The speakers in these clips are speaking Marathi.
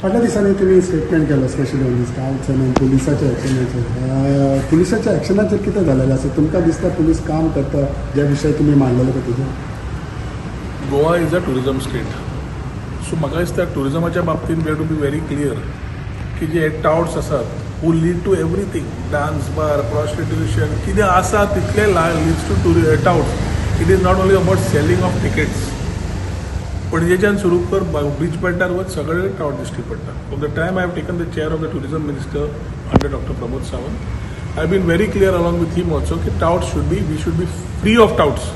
फाटल्या दिसांनी तुम्ही स्टेटमेंट केलं स्पेशली ऑन दीस कालच्यान पुलिसाच्या एक्शनाचेर पुलिसाच्या एक्शनाचेर कितें जालेलें आसा तुमकां दिसता पुलीस काम करता ज्या विशय तुम्ही मांडलेलो पळय तेजेर Goa is a tourism state so म्हाका दिसता टुरिझमाच्या बाबतींत we have to be very clear की जे टाउट्स आसात who lead to everything dance bar prostitution कितें आसा तितले leads to touts it is not only about selling of tickets पणजेच्यान सुरू कर बीच बेल्टार वच सगळे टाउट दिश्टी पडटा from the time I have taken the chair of the tourism minister under doctor Pramod Sawant I been very clear along with him also की tout we should be free of touts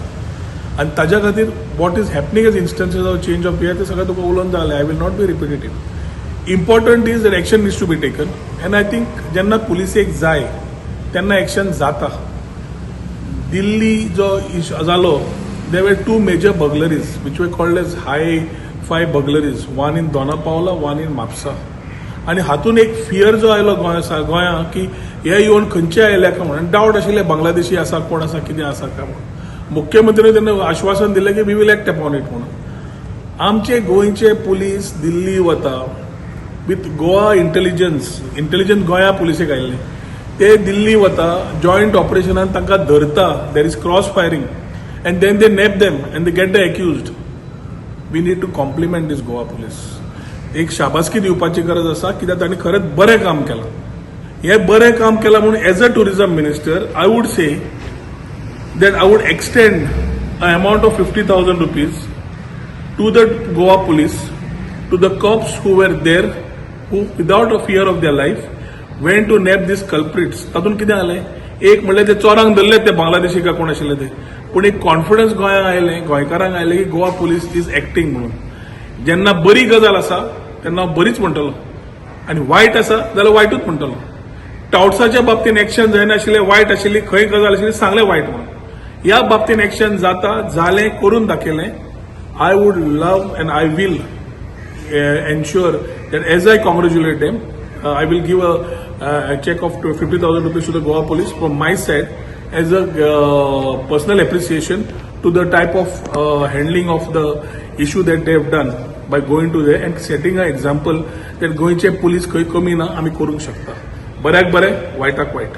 आणि ताज्या खातीर what is happening as instances of change of pier ते सगळें तुका उलोवन जालें I will not be repetitive important is that action needs to be taken and I think जेन्ना पुलिसेक जाय तेन्ना एक्शन जाता दिल्ली जो जालो there were two major burglaries which were called as high-fi burglaries, one in Dona Paula, one in Mapsa. आणि हातून एक फियर जो आयलो गोंया की हे येवन खंयचे आयल्या काय म्हणून डावट आशिल्ले बांगलादेशी आसा कोण आसा कितें आसा काय म्हणून मुख्यमंत्र्यान तेन्ना आश्वासन दिलें की we will act upon it म्हणून आमचे गोंयचे पुलीस दिल्ली वता विथ गोवा इंटेलिजन्स गोंया पुलिसेक आयिल्ले ते दिल्ली वता जॉयंट ऑपरेशनान तांकां धरता there is cross firing and then they nab them and they get the accused. We need to compliment this Goa police. एक शाबासकी दिवपाची गरज आसा कित्याक तांणी खरेंच बरें काम केलां हे बरें काम केलां म्हणून as a tourism minister I would say that I would extend a amount of 50,000 rupees to the Goa police, to the cops who were there, who without a fear of their life went to nab these culprits. तातूंत कितें जालें एक म्हणल्यार ते चोरांक धरले ते बांगलादेशी काय कोण आशिल्ले ते पूण एक कॉन्फिडन्स गोंयांक आयलें गोंयकारांक आयलें की गोवा पुलीस इज एक्टिंग म्हणून जेन्ना बरी गजाल आसा तेन्ना हांव बरीच म्हणटलो आनी वायट आसा जाल्यार वायटूच म्हणटलो टाउट्साच्या बाबतींत एक्शन जायनाशिल्लें वायट आशिल्ली खंय गजाल आशिल्ली सांगलें वायट म्हणून ह्या बाबतींत एक्शन जाता जालें करून दाखयलें I would love and I will ensure that as I congratulate them I will give a check of 50,000 rupees to the Goa police from my side as a personal appreciation to the type of handling of the issue that they have done by going to there and setting an example that गोंयचे police खंय कमी ना आमी करूंक शकता बऱ्याक बरें वायटाक वायट